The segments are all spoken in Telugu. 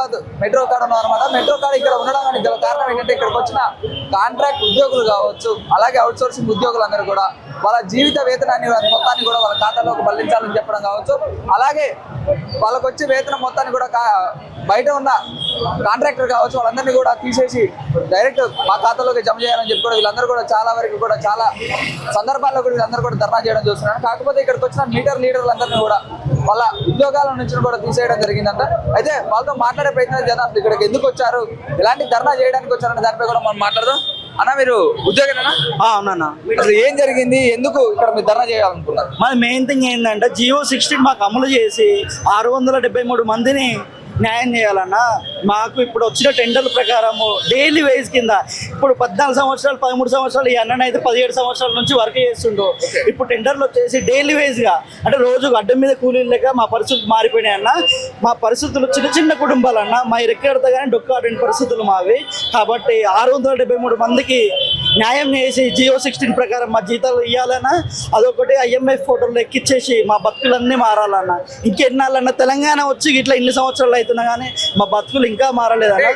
హైదరాబాద్ మెట్రో కాడ ఉన్నాం అనమాట. మెట్రో కాడ ఇక్కడ ఉండడానికి గల కారణం ఏంటంటే ఇక్కడికి వచ్చిన కాంట్రాక్ట్ ఉద్యోగులు కావచ్చు, అలాగే అవుట్ సోర్సింగ్ ఉద్యోగులందరూ కూడా వాళ్ళ జీవిత వేతనాన్ని మొత్తాన్ని కూడా వాళ్ళ ఖాతాలోకి మళ్లించాలని చెప్పడం కావచ్చు, అలాగే వాళ్ళకు వచ్చే వేతనం మొత్తాన్ని కూడా బయట ఉన్న కాంట్రాక్టర్ కావచ్చు వాళ్ళందరినీ కూడా తీసేసి డైరెక్ట్ మా ఖాతాలోకి జమ చేయాలని చెప్పి కూడా వీళ్ళందరూ కూడా చాలా వరకు కూడా చాలా సందర్భాల్లో కూడా వీళ్ళందరూ కూడా ధర్నా చేయడం చూస్తున్నారు. కాకపోతే ఇక్కడికి వచ్చిన లీడర్లందరినీ కూడా వాళ్ళ ఉద్యోగాల నుంచి కూడా తీసేయడం జరిగిందంట. అయితే వాళ్ళతో మాట్లాడే ప్రయత్నం చేద్దాం. ఇక్కడికి ఎందుకు వచ్చారు, ఎలాంటి ధర్నా చేయడానికి వచ్చారనే దానిపై కూడా మనం మాట్లాడదాం. అన్న మీరు ఉద్యోగేనా? అవునన్నా. అసలు ఏం జరిగింది, ఎందుకు ఇక్కడ మీరు ధర్నా చేయాలనుకున్నారు? మాది మెయిన్ థింగ్ ఏంటంటే జియో 16 మాకు అమలు చేసి 673 మందిని న్యాయం చేయాలన్నా. మాకు ఇప్పుడు వచ్చిన టెండర్ల ప్రకారము డైలీ వేజ్ కింద ఇప్పుడు 14 సంవత్సరాలు 13 సంవత్సరాలు ఈ అన్ననైతే 17 సంవత్సరాల నుంచి వర్క్ చేస్తుండో ఇప్పుడు టెండర్లు వచ్చేసి డైలీ వేజ్గా అంటే రోజుకు అడ్డం మీద కూలీలు లేక మా పరిస్థితులు మారిపోయినాయి అన్న. మా పరిస్థితులు చిన్న చిన్న కుటుంబాలన్నా మా రెక్కడితే కానీ డొక్కాడిన పరిస్థితులు మావి. కాబట్టి 673 మందికి న్యాయం చేసి జియో 16 ప్రకారం మా జీతాలు ఇవ్వాలన్నా. అదొకటి IMF ఫోటోలు ఎక్కిచ్చేసి మా బతుకులన్నీ మారాలన్నా. ఇంకెన్నాళ్ళన్నా తెలంగాణ వచ్చి ఇట్లా ఇన్ని సంవత్సరాలు అవుతున్నా కానీ మా బతుకులు ఇంకా మారలేదన్నా.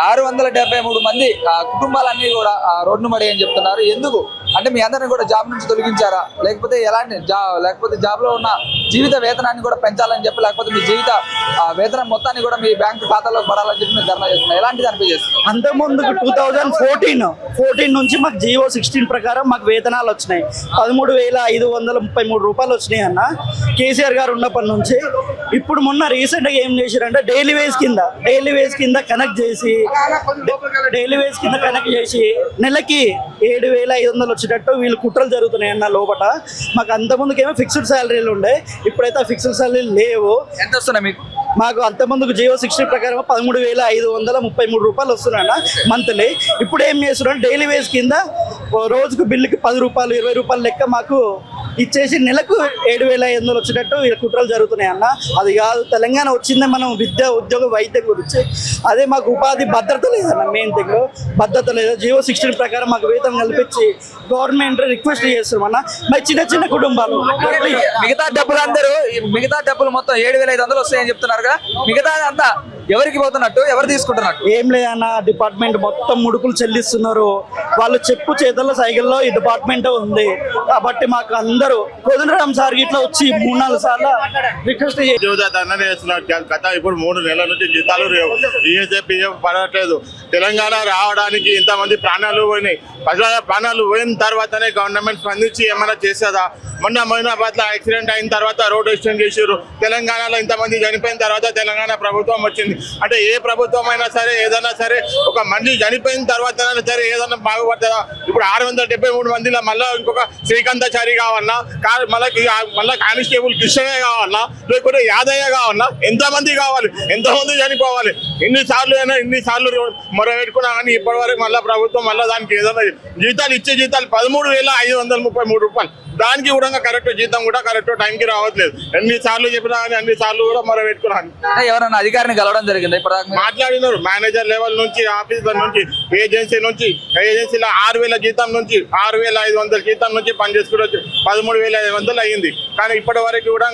673 మంది కుటుంబాలన్నీ కూడా రోడ్డు మడి అని చెప్తున్నారు. ఎందుకు అంటే మీ అందరిని కూడా జాబ్ నుంచి తొలగించారా, లేకపోతే ఎలాంటి లేకపోతే జాబ్లో ఉన్న జీవిత వేతనాన్ని కూడా పెంచాలని చెప్పి, లేకపోతే మీ జీవిత వేతనం మొత్తాన్ని కూడా మీ బ్యాంకు ఖాతాలోకి పడాలని చెప్పి మీరు ధర్నా చేస్తున్నారు? ఎలాంటిది అనిపించేస్తుంది? అంతకుముందు 2014 నుంచి మాకు జియో 16 ప్రకారం మాకు వేతనాలు వచ్చినాయి. 13,533 రూపాయలు వచ్చినాయి అన్న కేసీఆర్ గారు ఉన్నప్పటి నుంచి. ఇప్పుడు మొన్న రీసెంట్గా ఏం చేశారంటే డైలీ వేజ్ కింద కనెక్ట్ చేసి నెలకి 7,500 వచ్చేటట్టు వీళ్ళు కుట్రలు జరుగుతున్నాయి అన్న లోపల. మాకు అంతకుముందుకేమో ఫిక్స్డ్ శాలరీలు ఉండే, ఇప్పుడైతే ఆ ఫిక్స్డ్ శాలరీలు లేవు. ఎంత వస్తున్నాయి మీకు? మాకు అంతకుముందుకు జియో 16 ప్రకారం 13,533 రూపాయలు వస్తున్నాయన్న మంత్లీ. ఇప్పుడు ఏం చేస్తున్నాం డైలీ వేజ్ కింద రోజుకు బిల్లుకి 10 రూపాయలు 20 రూపాయలు లెక్క మాకు ఇచ్చేసి నెలకు 7,500 వచ్చేటట్టు వీళ్ళ కుట్రలు జరుగుతున్నాయి అన్న. అది కాదు, తెలంగాణ వచ్చిందే మనం విద్య ఉద్యోగ వైద్యం గురించి. అదే మాకు ఉపాధి భద్రత లేదన్న. మెయిన్ థింగ్ భద్రత లేదు. జియో 16 ప్రకారం మాకు వేతనం కల్పించి గవర్నమెంట్ రిక్వెస్ట్ చేస్తున్నాం అన్న. మరి చిన్న చిన్న కుటుంబాలు మిగతా డబ్బులు మొత్తం 7,500 వస్తాయని చెప్తున్నారుగా, మిగతా అంతా ఎవరికి పోతున్నట్టు, ఎవరు తీసుకుంటున్నట్టు? ఏం లేదన్న, డిపార్ట్మెంట్ మొత్తం ముడుకులు చెల్లిస్తున్నారు. వాళ్ళు చెప్పు చేతుల్లో సైకిల్లో ఈ డిపార్ట్మెంట్ ఉంది. కాబట్టి మాకు అందరూ కోదండరామ్ సార్ ఇట్లా వచ్చి 3-4 సార్లు రిక్వెస్ట్ గత ఇప్పుడు 3 నెలల నుంచి జీతాలు పడట్లేదు. తెలంగాణ రావడానికి ఇంతమంది ప్రాణాలు పోయినాయి. ప్రజల ప్రాణాలు పోయిన తర్వాతనే గవర్నమెంట్ స్పందించి ఏమైనా చేసేదా? మొన్న మొయినాబాద్ లో యాక్సిడెంట్ అయిన తర్వాత రోడ్ ఎక్స్టెండ్ చేసారు. తెలంగాణలో ఇంతమంది చనిపోయిన తర్వాత తెలంగాణ ప్రభుత్వం వచ్చింది. అంటే ఏ ప్రభుత్వం అయినా సరే ఏదైనా సరే ఒక మనిషి చనిపోయిన తర్వాత సరే ఏదైనా బాగుపడుతుందా? ఇప్పుడు 673 మందిలో మళ్ళీ ఇంకొక శ్రీకాంతాచారి కావాలన్నా, మళ్ళీ కానిస్టేబుల్ కృష్ణయ్య కావాలన్నా, లేకపోతే యాదయ్య కావాలన్నా, ఎంతమంది కావాలి? ఎంతమంది చనిపోవాలి? ఇన్నిసార్లు మొరబెట్టుకున్నా కానీ ఇప్పటి వరకు మళ్ళీ ప్రభుత్వం మళ్ళీ దానికి ఏదైనా జీతాలు 13,533 రూపాయలు. దానికి కూడా కరెక్ట్ జీతం కూడా కరెక్ట్ టైంకి రావట్లేదు. ఎన్నిసార్లు చెప్పినా కానీ అన్నిసార్లు కూడా మొరబెట్టుకున్నాను. ఎవరన్నా అధికారిని కలవడం జరిగింది? ఇప్పుడు మాట్లాడినారు మేనేజర్ లెవెల్ నుంచి, ఆఫీసర్ నుంచి, ఏజెన్సీలో 6,000 జీతం నుంచి 6,500 జీతం నుంచి పనిచేసుకుంటూ 13,500 అయ్యింది. కానీ ఇప్పటి వరకు కూడా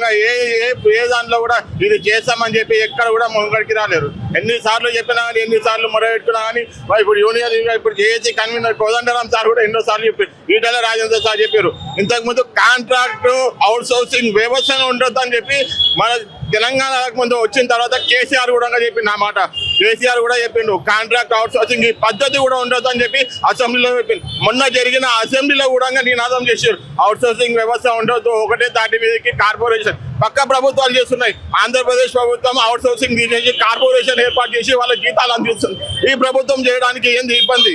ఏ దాంట్లో కూడా ఇది చేస్తామని చెప్పి ఎక్కడ కూడా ముంగడికి రాలేరు. ఎన్నిసార్లు చెప్పినా కానీ ఎన్నిసార్లు మొరబెట్టుకున్నా కానీ ఇప్పుడు యూనియన్ ఇప్పుడు చేసి కన్వీనర్ కోదండరామ్ సార్ కూడా ఎన్నోసార్లు చెప్పారు. ఈటల రాజేంద్ర సార్ చెప్పారు. ఇంతకుముందు కాంట్రాక్ట్ అవుట్ సోర్సింగ్ వ్యవస్థను ఉండొద్దు అని చెప్పి మన తెలంగాణ ముందు వచ్చిన తర్వాత కేసీఆర్ కూడా చెప్పిన మాట. కేసీఆర్ కూడా చెప్పిండు కాంట్రాక్ట్ అవుట్ సోర్సింగ్ ఈ పద్ధతి కూడా ఉండొద్దు అని చెప్పి అసెంబ్లీలో చెప్పిండు. మొన్న జరిగిన అసెంబ్లీలో కూడా నినాదం చేశారు అవుట్ సోర్సింగ్ వ్యవస్థ ఉండొద్దు, ఒకటే తాటి మీదకి కార్పొరేషన్ పక్క ప్రభుత్వాలు చేస్తున్నాయి. ఆంధ్రప్రదేశ్ ప్రభుత్వం అవుట్ సోర్సింగ్ తీసేసి కార్పొరేషన్ ఏర్పాటు చేసి వాళ్ళ జీతాలు అందిస్తుంది. ఈ ప్రభుత్వం చేయడానికి ఏంది ఇబ్బంది?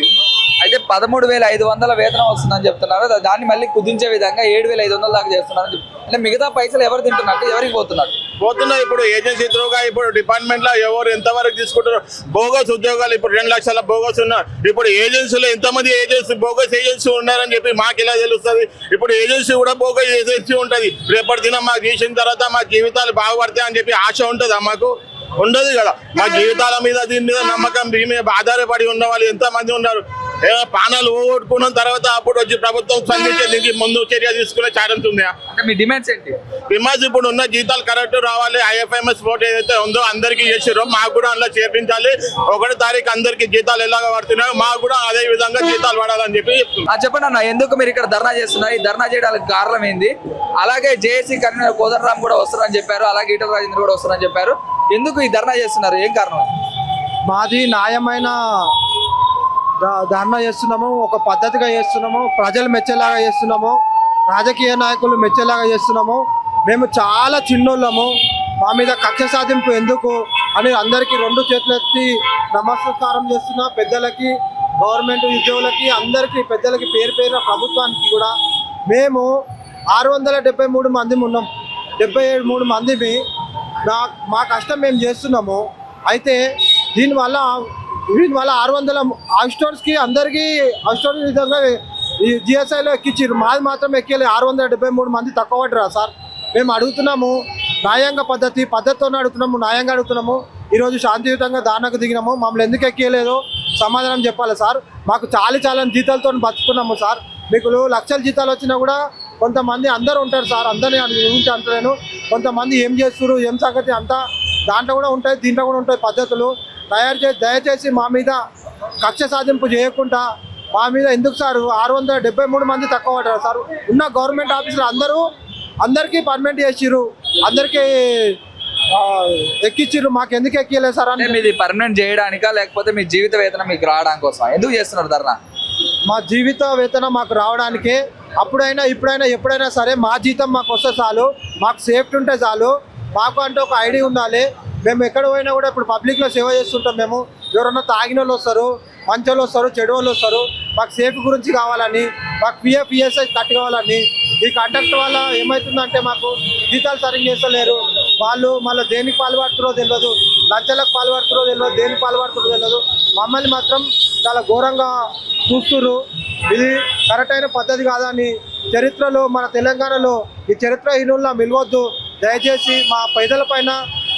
అయితే 13,500 వేతనం వస్తుందని చెప్తున్నారు. దాన్ని మళ్ళీ కుదించే విధంగా 7,500 దాకా చేస్తున్నారు. అంటే మిగతా పైసలు ఎవరు తింటున్నట్టు, ఎవరికి పోతున్నారు? ఇప్పుడు ఏజెన్సీ త్రూగా ఇప్పుడు డిపార్ట్మెంట్ లో ఎవరు ఎంతవరకు తీసుకుంటారు? బోగస్ ఉద్యోగాలు ఇప్పుడు 2 లక్షల బోగస్ ఉన్నారు. ఇప్పుడు ఏజెన్సీలో ఎంతమంది బోగస్ ఏజెన్సీ ఉన్నారని చెప్పి మాకు ఎలా తెలుస్తుంది? ఇప్పుడు ఏజెన్సీ కూడా బోగస్ ఏజెన్సీ ఉంటుంది. రేపటి దినం మాకు చేసిన తర్వాత మా జీవితాలు బాగుపడతాయి అని చెప్పి ఆశ ఉంటుందా? మాకు ఉండదు కదా. మా జీవితాల మీద దీని మీద నమ్మకం దీని మీద ఆధారపడి ఉన్న వాళ్ళు ఎంతమంది ఉన్నారు. పానాలు ఓగొట్టుకున్న తర్వాత అప్పుడు వచ్చి ప్రభుత్వం స్పందించే దీనికి ముందు చర్య తీసుకునే ఛాన్స్ ఉందా? అంటే మీ డిమాండ్స్ ఏంటి? విమాస్ ఇప్పుడు ఉన్న జీతాలు కరెక్ట్ రావాలి. IFMS బోర్డు ఏదైతే ఉందో అందరికీ చేసారో మాకు కూడా అందులో చేర్పించాలి. 1వ తారీఖు అందరికి జీతాలు ఎలాగ పడుతున్నాయో మాకు కూడా అదే విధంగా జీతాలు పడాలని చెప్పి చెప్తున్నాం. చెప్పండి అన్న, ఎందుకు మీరు ఇక్కడ ధర్నా చేస్తున్నారు? ఈ ధర్నా చేయడానికి కారణం ఏంది? అలాగే జేఏసీ కన్వీనర్ కోదండరామ్ కూడా వస్తారని చెప్పారు, అలాగే ఈటల రాజేంద్ర కూడా వస్తారని చెప్పారు. ఎందుకు ఈ ధర్నా చేస్తున్నారు? ఏం కారణం? మాది న్యాయమైన ధర్నా చేస్తున్నాము, ఒక పద్ధతిగా చేస్తున్నాము, ప్రజలు మెచ్చేలాగా చేస్తున్నాము, రాజకీయ నాయకులు మెచ్చేలాగా చేస్తున్నాము. మేము చాలా చిన్నోళ్ళము, మా మీద కక్ష సాధింపు ఎందుకు అని అందరికీ 2 చేతులు ఎత్తి నమస్కారం చేస్తున్నా. పెద్దలకి, గవర్నమెంట్ ఉద్యోగులకి, అందరికీ పెద్దలకి, పేరు పేరున ప్రభుత్వానికి కూడా. మేము 673 మంది ఉన్నాం, 73 మందిని మా కష్టం మేము చేస్తున్నాము. అయితే దీనివల్ల 600 అవుట్స్టోర్స్కి అందరికీ అవుట్స్టోర్ విధంగా ఈ GSIలో ఎక్కించారు, మాది మాత్రం ఎక్కేయాలి. 673 మంది తక్కువ పడ్డరా సార్? మేము అడుగుతున్నాము న్యాయంగా పద్ధతితో అడుగుతున్నాము, న్యాయంగా అడుగుతున్నాము. ఈరోజు శాంతియుతంగా దానికి దిగినాము, మమ్మల్ని ఎందుకు ఎక్కేయలేదు సమాధానం చెప్పాలి సార్. మాకు చాలా జీతాలతో బతుకుతున్నాము సార్. మీకు లక్షల జీతాలు వచ్చినా కూడా కొంతమంది అందరూ ఉంటారు సార్, అందరినీ ఊహించి అంటలేను. కొంతమంది ఏం చేస్తున్నారు, ఏం సంగతి అంతా దాంట్లో కూడా ఉంటాయి, దీంట్లో కూడా ఉంటాయి పద్ధతులు. దయచేసి మా మీద కక్ష సాధింపు చేయకుండా మా మీద ఎందుకు సార్ 673 మంది తక్కువ పడ్డారు సార్? ఉన్న గవర్నమెంట్ ఆఫీసులు అందరికీ పర్మనెంట్ చేసిర్రు, అందరికీ ఎక్కిచ్చిర్రు, మాకు ఎందుకు ఎక్కియలేదు సార్? అంటే మీది పర్మనెంట్ చేయడానికా లేకపోతే మీ జీవిత వేతనం మీకు రావడానికి కోసం ఎందుకు చేస్తున్నారు ధర్నా? మా జీవిత వేతనం మాకు రావడానికే. అప్పుడైనా ఇప్పుడైనా ఎప్పుడైనా సరే మా జీతం మాకు వస్తే చాలు, మాకు సేఫ్టీ ఉంటే చాలు. మాకు అంటే ఒక ఐడి ఉండాలి. మేము ఎక్కడ పోయినా కూడా ఇప్పుడు పబ్లిక్లో సేవ చేస్తుంటాం. మేము ఎవరన్నా తాగిన వాళ్ళు వస్తారు, మంచి వాళ్ళు వస్తారు, చెడు వాళ్ళు వస్తారు. మాకు సేఫ్ గురించి కావాలని, మాకు PF ESI కట్ కావాలని. ఈ కాంట్రాక్ట్ వల్ల ఏమవుతుందంటే మాకు జీతాలు సరిగ్గా చేస్తలేరు. వాళ్ళు మళ్ళీ దేనికి పాల్పడుతురో తెలియదు, లంచాలకు పాల్పడుతురో తెలియదు, దేనికి పాల్పడుతురో తెలియదు. మమ్మల్ని మాత్రం చాలా ఘోరంగా చూస్తున్నారు. ఇది కరెక్ట్ అయిన పద్ధతి కాదని చరిత్రలో, మన తెలంగాణలో ఈ చరిత్రహీనుల్లా మిలవద్దు. దయచేసి మా పేదల పైన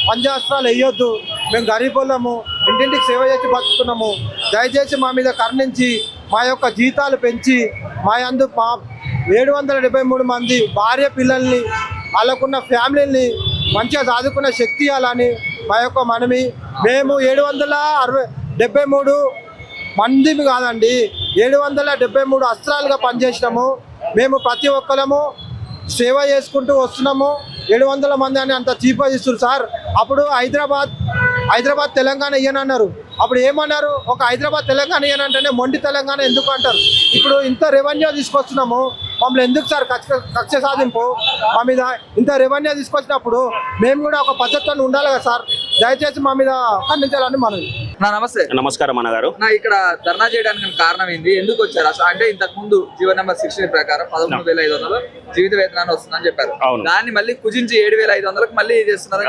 పంజాస్త్రాలు వేయొద్దు. మేము గరీబులము, ఇంటింటికి సేవ చేసి బతుకుతున్నాము. దయచేసి మా మీద కరుణించి మా యొక్క జీతాలు పెంచి మా 773 మంది భార్య పిల్లల్ని, వాళ్ళకున్న ఫ్యామిలీని మంచిగా చదువుకునే శక్తి ఇవ్వాలని మా యొక్క మనవి. మేము 773 మందిమి కాదండి, 773 అస్త్రాలుగా పనిచేసినాము. మేము ప్రతి ఒక్కరము సేవ చేసుకుంటూ వస్తున్నాము. 700 మంది అని అంత చీప్గా ఇస్తారు సార్. అప్పుడు హైదరాబాద్ తెలంగాణ ఇయ్యనన్నారు. అప్పుడు ఏమన్నారు? ఒక హైదరాబాద్ తెలంగాణ ఇయ్యనంటేనే మొండి తెలంగాణ ఎందుకు అంటారు. ఇప్పుడు ఇంత రెవెన్యూ తీసుకొస్తున్నాము, మమ్మల్ని ఎందుకు సార్ కక్ష సాధింపు? మా మీద ఇంత రెవెన్యూ తీసుకొచ్చినప్పుడు మేము కూడా ఒక పద్ధతితో ఉండాలి కదా సార్. దయచేసి మా మీద ఖండించాలని మనవి. నమస్తే. నమస్కారం అన్నగారు. ఇక్కడ ధర్నా చేయడానికి కారణం ఏంది? ఎందుకు వచ్చారు? అంటే ఇంతకు ముందు జీవో నెంబర్ 16 ప్రకారం 13,500 జీవిత వేతనాన్ని వస్తుందని చెప్పారు. దాన్ని మళ్ళీ కుజించి 7,500కి మళ్ళీ చేస్తున్నారు.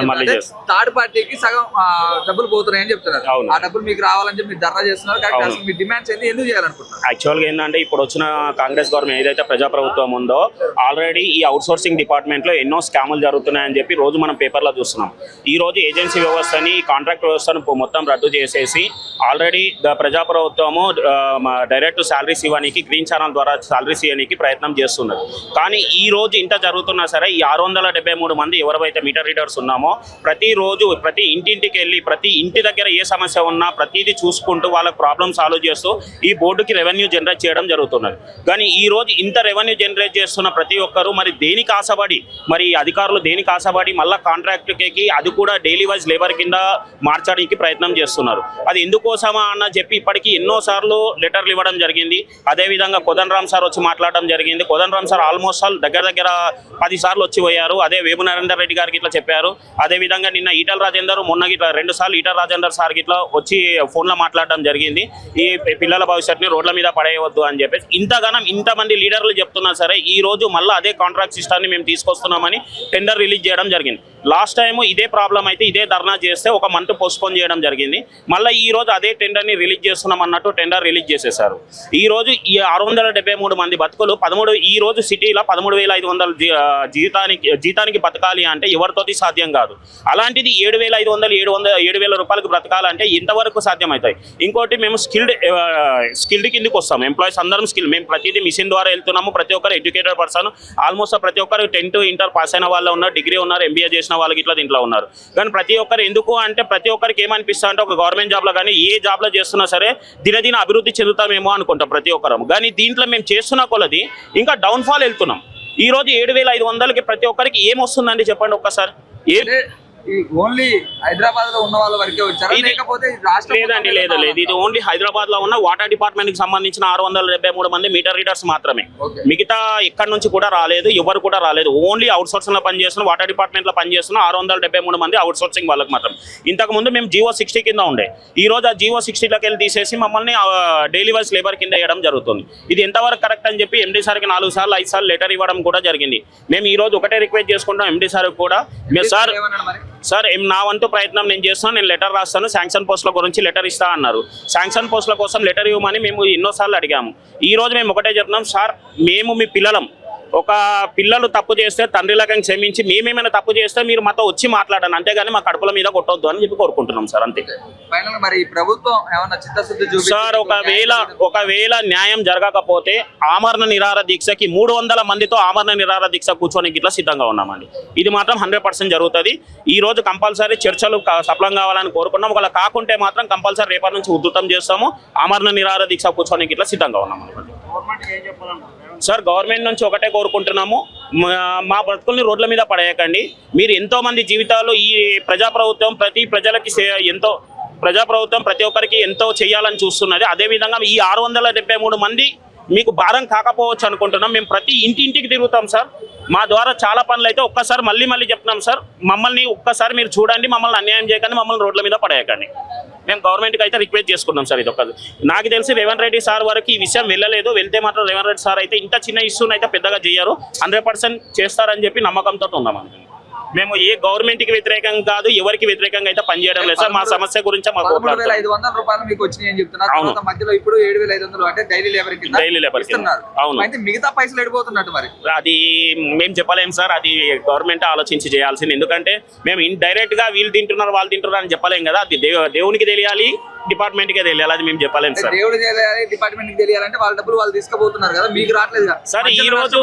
థర్డ్ పార్టీకి సగం డబ్బులు పోతున్నాయని చెప్తున్నారు. ఆ డబ్బులు మీకు రావాలని చెప్పి మీరు ధర్నా చేస్తున్నారు. కరెక్ట్. మీ డిమాండ్స్ ఏంటి? ఎందుకు చేయాలనుకుంటున్నారు? యాక్చువల్ గా ఏంటంటే ఇప్పుడు వచ్చిన కాంగ్రెస్ గవర్నమెంట్ ఏదైతే ప్రజాప్రభుత్వం ఉందో ఆల్రెడీ ఈ అవుట్ సోర్సింగ్ డిపార్ట్మెంట్ లో ఎన్నో స్కాములు జరుగుతున్నాయని చెప్పి రోజు మనం పేపర్లో చూస్తున్నాం. ఈ రోజు ఏజెన్సీ వ్యవస్థని, కాంట్రాక్ట్ వ్యవస్థను మొత్తం రద్దు చేసేసి ఆల్రెడీ ప్రజాప్రభుత్వము డైరెక్ట్ శాలరీస్ ఇవ్వడానికి గ్రీన్ ఛానల్ ద్వారా శాలరీస్ ఇవ్వడానికి ప్రయత్నం చేస్తున్నారు. కానీ ఈ రోజు ఇంత జరుగుతున్నా సరే ఈ 673 మంది ఎవరైతే మీటర్ రీడర్స్ ఉన్నామో ప్రతిరోజు ప్రతి ఇంటింటికి వెళ్ళి ప్రతి ఇంటి దగ్గర ఏ సమస్య ఉన్నా ప్రతిదీ చూసుకుంటూ వాళ్ళకి ప్రాబ్లమ్ సాల్వ్ చేస్తూ ఈ బోర్డుకి రెవెన్యూ జనరేట్ చేయడం జరుగుతున్నది. కానీ ఈ రోజు ఇంత రెవెన్యూ జనరేట్ చేస్తున్న ప్రతి ఒక్కరు మరి దేనికి ఆశపడి, మరి అధికారులు దేనికి ఆశపడి మళ్ళీ కాంట్రాక్ట్కి అది కూడా డైలీ వైజ్ లేబర్ కింద మార్చడానికి ప్రయత్నం చేస్తున్నారు. అది ఎందుకోసమా అన్న చెప్పి ఇప్పటికీ ఎన్నోసార్లు లెటర్లు ఇవ్వడం జరిగింది. అదేవిధంగా కోదండరామ్ సార్ వచ్చి మాట్లాడడం జరిగింది. కోదండరామ్ సార్ ఆల్మోస్ట్ ఆల్ దగ్గర 10 సార్లు వచ్చి పోయారు. అదే వేము నరేందర్ రెడ్డి గారికి ఇట్లా చెప్పారు. అదేవిధంగా నిన్న ఈటల రాజేందర్, మొన్న గిట్లా 2 సార్లు ఈటల రాజేందర్ సార్ గిట్లా వచ్చి ఫోన్లో మాట్లాడడం జరిగింది. ఈ పిల్లల భవిష్యత్తుని రోడ్ల మీద పడేయవద్దు అని చెప్పేసి ఇంతమంది లీడర్లు చెప్తున్నా సరే ఈ రోజు మళ్ళీ అదే కాంట్రాక్ట్ సిస్టాన్ని మేము తీసుకొస్తున్నామని టెండర్ రిలీజ్ చేయడం జరిగింది. లాస్ట్ టైం ఇదే ప్రాబ్లం అయితే ఇదే ధర్నా చేస్తే 1 మంత్ పోస్ట్పోన్ చేయడం జరిగింది. మళ్ళీ ఈ రోజు అదే టెండర్ని రిలీజ్ చేస్తున్నాం అన్నట్టు టెండర్ రిలీజ్ చేసేసారు. ఈ రోజు ఈ 673 మంది బతుకులు ఈ రోజు సిటీలో 13,500 జీతానికి బతకాలి అంటే ఎవరితోటి సాధ్యం కాదు. అలాంటిది 7,500 రూపాయలకు బ్రతకాలంటే ఎంతవరకు సాధ్యమవుతాయి? ఇంకోటి మేము స్కిల్డ్ కిందకి వస్తాం. ఎంప్లాయీస్ అందరం స్కిల్. మేము ప్రతిదీ మిషన్ ద్వారా వెళ్తున్నాము. ప్రతి ఒక్కరు ఎడ్యుకేటెడ్ పర్సన్, ఆల్మోస్ట్ ప్రతి ఒక్కరు 10th ఇంటర్ పాస్ అయిన వాళ్ళు ఉన్నారు, డిగ్రీ ఉన్నారు, ఎంబీఏ చేసిన వాళ్ళకి ఇట్లా దీంట్లో ఉన్నారు. కానీ ప్రతి ఒక్కరు ఎందుకు అంటే ప్రతి ఒక్కరికి ఏమనిపిస్తా అంటే ఒక గవర్నమెంట్ జాబ్లో కానీ ఏ జాబ్లో చేస్తున్నా సరే దినదిన అభివృద్ధి చెందుతామేమో అనుకుంటాం ప్రతి ఒక్కరం. కానీ దీంట్లో మేము చేస్తున్న కొలది ఇంకా డౌన్ఫాల్ వెళ్తున్నాం. ఈ రోజు 7,500కి ప్రతి ఒక్కరికి ఏమొస్తుందండి చెప్పండి ఒక్కసారి? ఓన్లీ హైదరాబాద్ లో ఉన్న వాళ్ళ వరకే వచ్చారా లేకపోతే లేదండి? లేదు, ఇది ఓన్లీ హైదరాబాద్ లో ఉన్న వాటర్ డిపార్ట్మెంట్ కి సంబంధించిన 673 మంది మీటర్ రీడర్స్ మాత్రమే. మిగతా ఎక్కడి నుంచి కూడా రాలేదు, ఎవరు కూడా రాలేదు. ఓన్లీ అవుట్ సోర్సింగ్ లో పనిచేస్తున్న, వాటర్ డిపార్ట్మెంట్ లో పనిచేస్తున్న 673 మంది అవుట్ సోర్సింగ్ వాళ్ళకి మాత్రం. ఇంతకు ముందు మేము GO 60 కింద ఉండే. ఈ రోజు ఆ GO 60లోకి వెళ్ళి తీసేసి మమ్మల్ని డైలీ వైజ్ లేబర్ కింద వేయడం జరుగుతుంది. ఇది ఎంతవరకు కరెక్ట్ అని చెప్పి MD సార్కి 4 సార్లు 5 సార్లు లెటర్ ఇవ్వడం కూడా జరిగింది. మేము ఈ రోజు ఒకటే రిక్వెస్ట్ చేసుకుంటాం MD సార్ కూడా, సార్ నా వంతు ప్రయత్నం నేను చేస్తాను, నేను లెటర్ రాస్తాను, శాంక్షన్ పోస్టుల గురించి లెటర్ ఇస్తా అన్నారు. శాంక్షన్ పోస్టుల కోసం లెటర్ ఇవ్వమని మేము ఎన్నోసార్లు అడిగాము. ఈ రోజు మేము ఒకటే చెప్తున్నాం, సార్ మేము మీ పిల్లలం, ఒక పిల్లలు తప్పు చేస్తే తండ్రిలకం క్షమించి మేమేమైనా తప్పు చేస్తే మీరు మాతో వచ్చి మాట్లాడండి, అంతేగాని మా కడుపుల మీద కొట్టొద్దు అని చెప్పి కోరుకుంటున్నాం సార్. అంతే. మరి ప్రభుత్వం ఏమన్నా చిత్తశుద్ధి చూపి సార్ ఒకవేళ న్యాయం జరగకపోతే ఆమరణ నిరాహార దీక్షకి 300 మందితో ఆమరణ నిరాహార దీక్ష కూర్చొని ఇట్లా సిద్ధంగా ఉన్నామండి. ఇది మాత్రం 100% జరుగుతుంది. ఈ రోజు కంపల్సరీ చర్చలు సఫలం కావాలని కోరుకున్నాం. ఒకవేళ కాకుంటే మాత్రం కంపల్సరీ రేపటి నుంచి ఉధృతం చేస్తాము. ఆమరణ నిరాహార దీక్ష కూర్చొని ఇట్లా సిద్ధంగా ఉన్నాం అనుకోండి. సార్ గవర్నమెంట్ నుంచి ఒకటే కోరుకుంటున్నాము, మా బ్రతుకుల్ని రోడ్ల మీద పడేయకండి. మీరు ఎంతో మంది జీవితాలు ఈ ప్రజాప్రభుత్వం ప్రతి ఒక్కరికి ఎంతో చేయాలని చూస్తున్నది. అదేవిధంగా ఈ 673 మంది మీకు భారం కాకపోవచ్చు అనుకుంటున్నాం. మేము ప్రతి ఇంటింటికి తిరుగుతాం సార్. మా ద్వారా చాలా పనులు అయితే ఒక్కసారి మళ్ళీ చెప్తున్నాం సార్, మమ్మల్ని ఒక్కసారి మీరు చూడండి, మమ్మల్ని అన్యాయం చేయకండి, మమ్మల్ని రోడ్ల మీద పడేయకండి. మేము గవర్నమెంట్కి అయితే రిక్వెస్ట్ చేసుకున్నాం సార్. ఇది ఒక్కది నాకు తెలిసి రేవంత్ రెడ్డి సార్ వరకు ఈ విషయం వెళ్ళలేదు. వెళ్తే మాత్రం రేవంత్ రెడ్డి సార్ అయితే ఇంత చిన్న ఇష్యూని అయితే పెద్దగా చేయరు, 100% చేస్తారని చెప్పి నమ్మకంతో ఉన్నాం. మేము ఏ గవర్నమెంట్కి వ్యతిరేకం కాదు, ఎవరికి వ్యతిరేకంగా అయితే పనిచేయడం లేదు సార్. మా సమస్య గురించి మాకు 13,500 రూపాయలు మీకు వచ్చినాయి అని చెప్తున్నారు. మధ్యలో ఇప్పుడు 7,500 అంటే డైలీ లేబర్ ఇస్తున్నారు. అవును, అయితే మిగతా పైసలు ఎడిపోతున్నట్టు మరి అది మేము చెప్పలేం సార్. అది గవర్నమెంట్ ఆలోచించి చేయాల్సింది. ఎందుకంటే మేము ఇండైరెక్ట్ గా వీళ్ళు తింటున్నారు వాళ్ళు తింటున్నారు అని చెప్పలేం కదా. అది దేవునికి తెలియాలి, డిపార్ట్మెంట్ కే తెలియాలి. అది మేము చెప్పలేం సార్. దేవుడు తెలియాలి, డిపార్ట్మెంట్ కి తెలియాలంటే వాళ్ళ డబ్బులు వాళ్ళు తీసుకుపోతున్నారు కదా, మీకు రావట్లేదు సార్. ఈ రోజు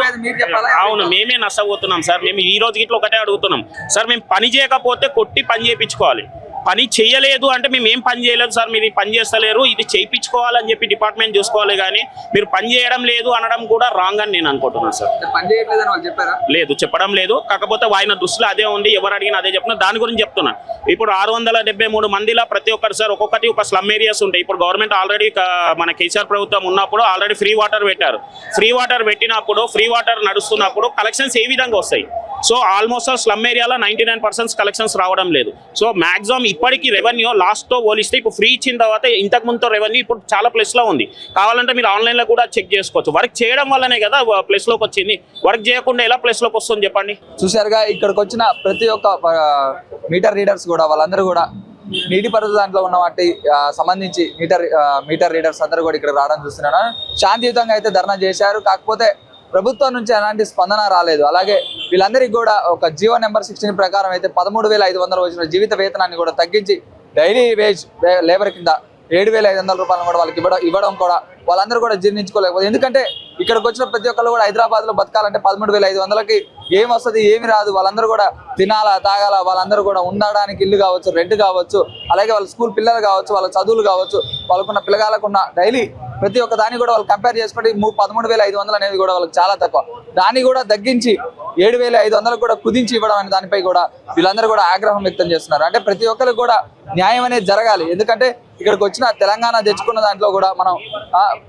అవును మేమే నష్టపోతున్నాం సార్. మేము ఈ రోజు ఇట్లా ఒకటే అడుగుతున్నాం సార్, మేము పని చేయకపోతే కొట్టి పని చేయించుకోవాలి. పని చేయలేదు అంటే మేము ఏం పని చేయలేదు సార్, మీరు పని చేస్తలేరు, ఇది చేయించుకోవాలని చెప్పి డిపార్ట్మెంట్ చూసుకోవాలి. కానీ మీరు పని చేయడం లేదు అనడం కూడా రాంగ్ అని నేను అనుకుంటున్నాను సార్. పని చేయట్లేదని వాళ్ళు చెప్పారా? లేదు, చెప్పడం లేదు. కాకపోతే ఆయన దృష్టిలో అదే ఉంది, ఎవరు అడిగినా అదే చెప్తున్నా. దాని గురించి చెప్తున్నా. ఇప్పుడు 673 మందిలో ప్రతి ఒక్కరు సార్ ఒక్కొక్కటి ఒక స్లమ్ ఏరియాస్ ఉంటాయి. ఇప్పుడు గవర్నమెంట్ ఆల్రెడీ మన కేసీఆర్ ప్రభుత్వం ఉన్నప్పుడు ఆల్రెడీ ఫ్రీ వాటర్ పెట్టారు. ఫ్రీ వాటర్ పెట్టినప్పుడు ఫ్రీ వాటర్ నడుస్తున్నప్పుడు కలెక్షన్స్ ఏ విధంగా వస్తాయి? సో ఆల్మోస్ట్ స్లమ్ ఏరియాలో 99% కలెక్షన్స్ రావడం లేదు. సో మాక్సిమం ఇప్పటికీ రెవెన్యూ లాస్ట్తో పోలిస్తే ఇప్పుడు ఫ్రీ ఇచ్చిన తర్వాత ఇంతకు ముందు రెవెన్యూ ఇప్పుడు చాలా ప్లస్లో ఉంది. కావాలంటే మీరు ఆన్లైన్లో కూడా చెక్ చేసుకోవచ్చు. వర్క్ చేయడం వల్లనే కదా ప్లస్లోకి వచ్చింది. వర్క్ చేయకుండా ఎలా ప్లస్లోకి వస్తుంది చెప్పండి? చూశారుగా, ఇక్కడికి వచ్చిన ప్రతి ఒక్క మీటర్ రీడర్స్ కూడా వాళ్ళందరూ కూడా నీటి పరిధి దాంట్లో ఉన్న వాటి సంబంధించి మీటర్ రీడర్స్ అందరూ కూడా ఇక్కడ రావడం చూస్తున్నాను. శాంతియుతంగా అయితే ధర్నా చేశారు. కాకపోతే ప్రభుత్వం నుంచి ఎలాంటి స్పందన రాలేదు. అలాగే వీళ్ళందరికీ కూడా ఒక GO నెంబర్ 16 ప్రకారం అయితే 13,500 వచ్చిన జీవిత వేతనాన్ని కూడా తగ్గించి డైలీ వేజ్ లేబర్ కింద 7,500 రూపాయలు కూడా వాళ్ళకి ఇవ్వడం కూడా వాళ్ళందరూ కూడా జీర్ణించుకోలేకపోతే. ఎందుకంటే ఇక్కడికి వచ్చిన ప్రతి ఒక్కరు కూడా హైదరాబాద్ లో బతకాలంటే 13,500కి ఏం వస్తుంది, ఏమి రాదు. వాళ్ళందరూ కూడా తినాలా, తాగాల, వాళ్ళందరూ కూడా ఉండడానికి ఇల్లు కావచ్చు, రెంట్ కావచ్చు, అలాగే వాళ్ళ స్కూల్ పిల్లలు కావచ్చు, వాళ్ళ చదువులు కావచ్చు, వాళ్ళకున్న పిల్లగాలకున్న డైలీ ప్రతి ఒక్క దాన్ని కూడా వాళ్ళు కంపేర్ చేసుకుంటే 13,500 అనేది కూడా వాళ్ళకి చాలా తక్కువ. దాన్ని కూడా తగ్గించి 7,500 కూడా కుదించి ఇవ్వడం అనే దానిపై కూడా వీళ్ళందరూ కూడా ఆగ్రహం వ్యక్తం చేస్తున్నారు. అంటే ప్రతి ఒక్కరికి కూడా న్యాయం అనేది జరగాలి. ఎందుకంటే ఇక్కడికి వచ్చిన తెలంగాణ తెచ్చుకున్న దాంట్లో కూడా మనం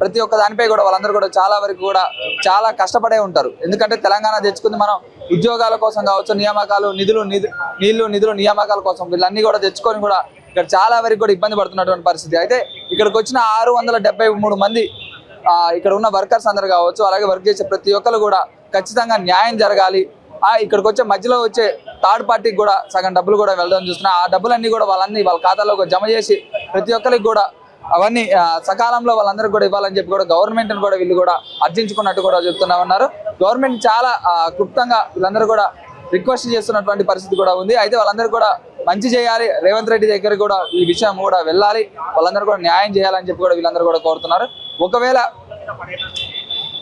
ప్రతి ఒక్క దానిపై కూడా వాళ్ళందరూ కూడా చాలా వరకు కూడా చాలా కష్టపడే ఉంటారు. ఎందుకంటే తెలంగాణ తెచ్చుకుంది మనం ఉద్యోగాల కోసం కావచ్చు, నియామకాలు, నిధులు నియామకాల కోసం వీళ్ళన్నీ కూడా తెచ్చుకొని కూడా ఇక్కడ చాలా వరకు కూడా ఇబ్బంది పడుతున్నటువంటి పరిస్థితి. అయితే ఇక్కడికి వచ్చిన 673 మంది ఇక్కడ ఉన్న వర్కర్స్ అందరు కావచ్చు, అలాగే వర్క్ చేసే ప్రతి ఒక్కరు కూడా ఖచ్చితంగా న్యాయం జరగాలి. ఇక్కడికి వచ్చే మధ్యలో వచ్చే థర్డ్ పార్టీకి కూడా సగం డబ్బులు కూడా వెళ్ళడం చూస్తున్నాం. ఆ డబ్బులన్నీ కూడా వాళ్ళ ఖాతాలోకి జమ చేసి ప్రతి ఒక్కరికి కూడా అవన్నీ సకాలంలో వాళ్ళందరికీ కూడా ఇవ్వాలని చెప్పి కూడా గవర్నమెంట్ కూడా వీళ్ళు కూడా అర్జించుకున్నట్టు కూడా చెప్తున్నామన్నారు. గవర్నమెంట్ చాలా క్లుప్తంగా వీళ్ళందరూ కూడా రిక్వెస్ట్ చేస్తున్నటువంటి పరిస్థితి కూడా ఉంది. అయితే వాళ్ళందరూ కూడా మంచి చేయాలి, రేవంత్ రెడ్డి దగ్గర కూడా ఈ విషయం కూడా వెళ్ళాలి, వాళ్ళందరూ కూడా న్యాయం చేయాలని చెప్పి కూడా వీళ్ళందరూ కూడా కోరుతున్నారు. ఒకవేళ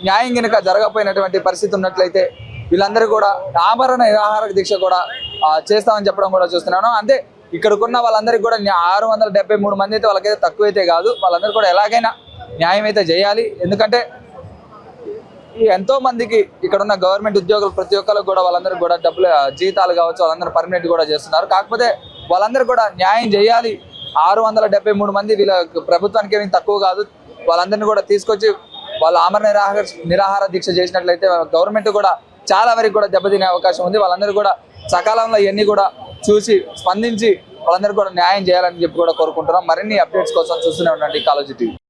న్యాయం కనుక జరగకపోయినటువంటి పరిస్థితి ఉన్నట్లయితే వీళ్ళందరూ కూడా ఆమరణ నిరాహార దీక్ష కూడా చేస్తామని చెప్పడం కూడా చూస్తున్నాను. అంటే ఇక్కడికున్న వాళ్ళందరికీ కూడా 673 మంది అయితే వాళ్ళకైతే తక్కువైతే కాదు, వాళ్ళందరూ కూడా ఎలాగైనా న్యాయం అయితే చేయాలి. ఎందుకంటే ఎంతో మందికి ఇక్కడ ఉన్న గవర్నమెంట్ ఉద్యోగులు ప్రతి ఒక్కరికి కూడా వాళ్ళందరికీ కూడా డబ్బులు జీతాలు కావచ్చు వాళ్ళందరూ పర్మనెంట్ కూడా చేస్తున్నారు. కాకపోతే వాళ్ళందరూ కూడా న్యాయం చేయాలి. 673 మంది వీళ్ళ ప్రభుత్వానికి ఏమీ తక్కువ కాదు. వాళ్ళందరినీ కూడా తీసుకొచ్చి వాళ్ళు ఆమరణ నిరాహార దీక్ష చేసినట్లయితే గవర్నమెంట్ కూడా చాలా వరకు కూడా దెబ్బతినే అవకాశం ఉంది. వాళ్ళందరూ కూడా సకాలంలో ఇవన్నీ కూడా చూసి స్పందించి వాళ్ళందరూ కూడా న్యాయం చేయాలని చెప్పి కూడా కోరుకుంటున్నాం. మరిన్ని అప్డేట్స్ కోసం చూస్తూనే ఉండండి కాలేజీ టీవీ.